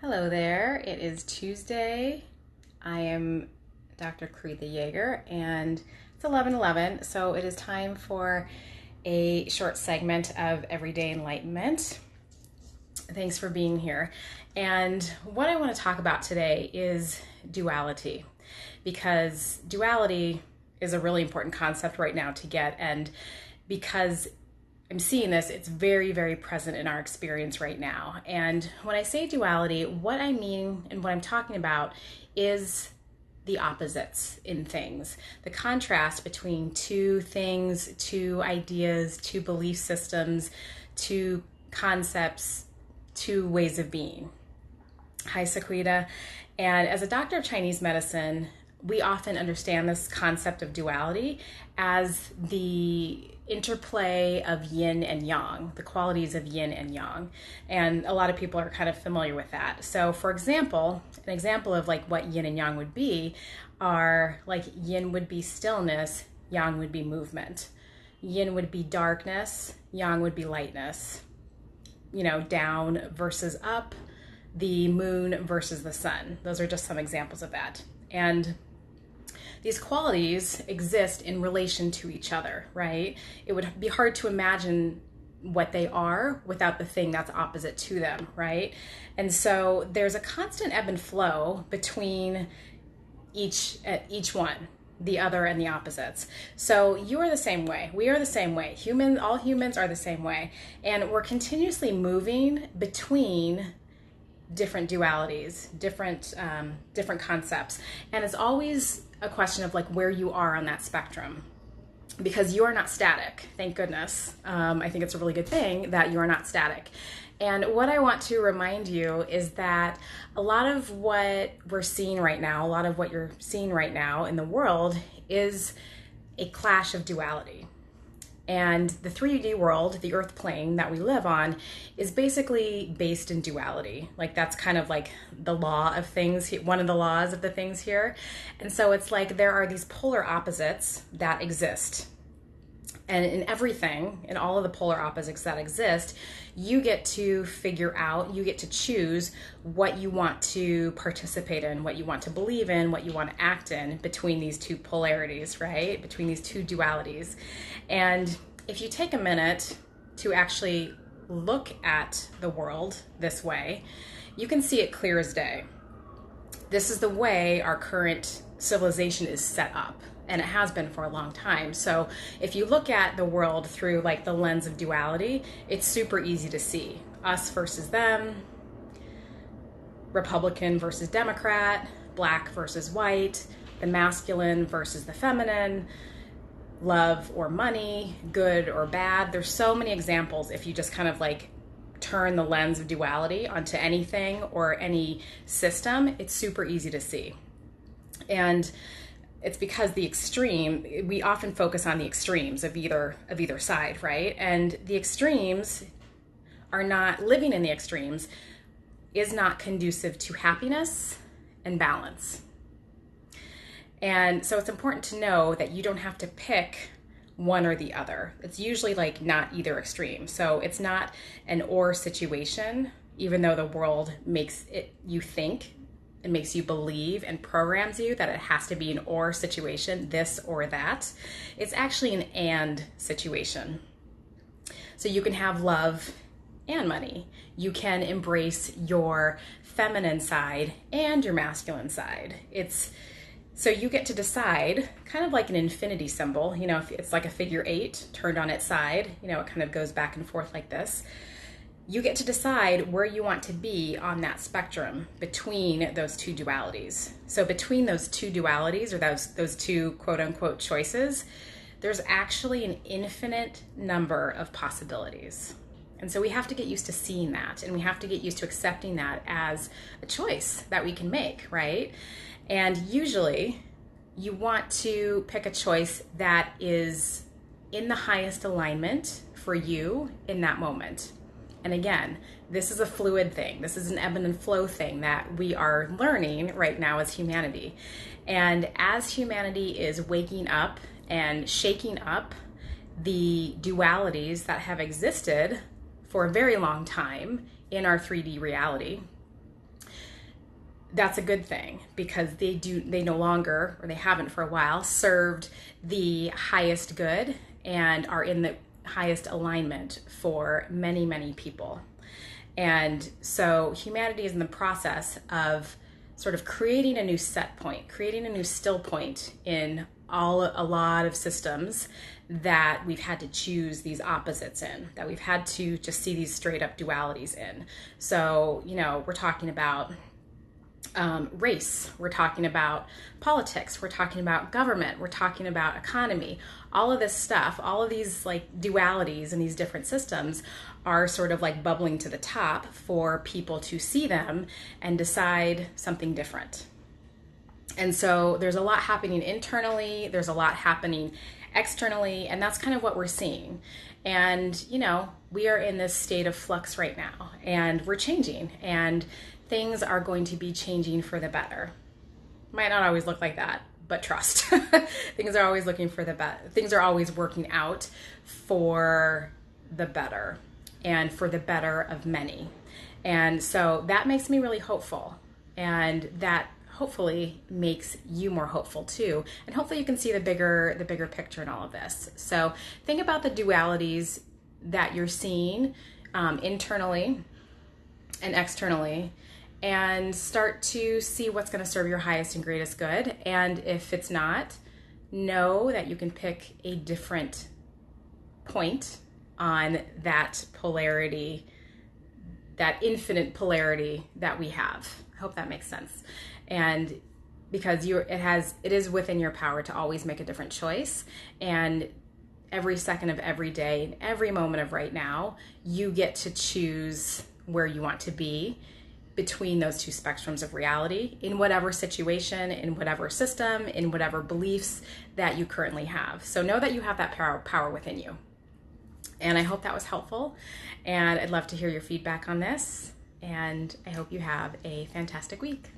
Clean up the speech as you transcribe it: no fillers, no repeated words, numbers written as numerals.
Hello there. It is Tuesday. I am Dr. Karitha Yeager, and it's 11:11, so it is time for a short segment of Everyday Enlightenment. Thanks for being here. And what I want to talk about today is duality, because duality is a really important concept right now to get, and because I'm seeing this, it's very, very present in our experience right now. And when I say duality, what I mean and what I'm talking about is the opposites in things, the contrast between two things, two ideas, two belief systems, two concepts, two ways of being. Hi, Sequita. And as a doctor of Chinese medicine, we often understand this concept of duality as the interplay of yin and yang, the qualities of yin and yang. And a lot of people are kind of familiar with that. So for example, an example of like what yin and yang would be are like yin would be stillness, yang would be movement. Yin would be darkness, yang would be lightness. You know, down versus up, the moon versus the sun. Those are just some examples of that. And these qualities exist in relation to each other, right? It would be hard to imagine what they are without the thing that's opposite to them, right? And so there's a constant ebb and flow between each one, the other and the opposites. So you are the same way. We are the same way. All humans are the same way. And we're continuously moving between different dualities, different concepts. And it's always a question of like where you are on that spectrum, because you are not static, thank goodness. I think it's a really good thing that you are not static. And what I want to remind you is that a lot of what we're seeing right now, a lot of what you're seeing right now in the world is a clash of duality. And the 3D world, the earth plane that we live on, is basically based in duality. Like that's kind of like the law of things, one of the laws of the things here. And so it's like there are these polar opposites that exist. And in everything, in all of the polar opposites that exist, you get to figure out, you get to choose what you want to participate in, what you want to believe in, what you want to act in between these two polarities, right? Between these two dualities. And if you take a minute to actually look at the world this way, you can see it clear as day. This is the way our current civilization is set up. And it has been for a long time. So if you look at the world through like the lens of duality, it's super easy to see. Us versus them, Republican versus Democrat, black versus white, the masculine versus the feminine, love or money, good or bad. There's so many examples if you just kind of like turn the lens of duality onto anything or any system, it's super easy to see. And it's because we often focus on the extremes of either side, right? And the extremes are not, living in the extremes is not conducive to happiness and balance. And so it's important to know that you don't have to pick one or the other. It's usually like not either extreme. So it's not an or situation, even though the world makes it you think. It makes you believe and programs you that it has to be an or situation, this or that. It's actually an and situation. So you can have love and money. You can embrace your feminine side and your masculine side. So you get to decide, kind of like an infinity symbol, you know, if it's like a figure 8 turned on its side, you know, it kind of goes back and forth like this. You get to decide where you want to be on that spectrum between those two dualities. So between those two dualities, or those two quote unquote choices, there's actually an infinite number of possibilities. And so we have to get used to seeing that, and we have to get used to accepting that as a choice that we can make, right? And usually you want to pick a choice that is in the highest alignment for you in that moment. And again, this is a fluid thing. This is an ebb and flow thing that we are learning right now as humanity. And as humanity is waking up and shaking up the dualities that have existed for a very long time in our 3D reality, that's a good thing, because they no longer, or they haven't for a while, served the highest good and are in the highest alignment for many, many people. And so humanity is in the process of sort of creating a new set point, creating a new still point in a lot of systems that we've had to choose these opposites in, that we've had to just see these straight up dualities in. So, we're talking about race, we're talking about politics, we're talking about government, we're talking about economy. All of this stuff, all of these like dualities and these different systems are sort of like bubbling to the top for people to see them and decide something different. And so there's a lot happening internally, there's a lot happening externally, and that's kind of what we're seeing. And, we are in this state of flux right now, and we're changing, and things are going to be changing for the better. Might not always look like that, but trust. Things are always looking for the better. Things are always working out for the better and for the better of many. And so that makes me really hopeful, and that hopefully makes you more hopeful too. And hopefully you can see the bigger picture in all of this. So think about the dualities that you're seeing internally and externally, and start to see what's going to serve your highest and greatest good. And if it's not, know that you can pick a different point on that polarity, that infinite polarity that we have. I hope that makes sense. And because it is within your power to always make a different choice. And every second of every day, and every moment of right now, you get to choose where you want to be between those two spectrums of reality, in whatever situation, in whatever system, in whatever beliefs that you currently have. So know that you have that power within you. And I hope that was helpful. And I'd love to hear your feedback on this. And I hope you have a fantastic week.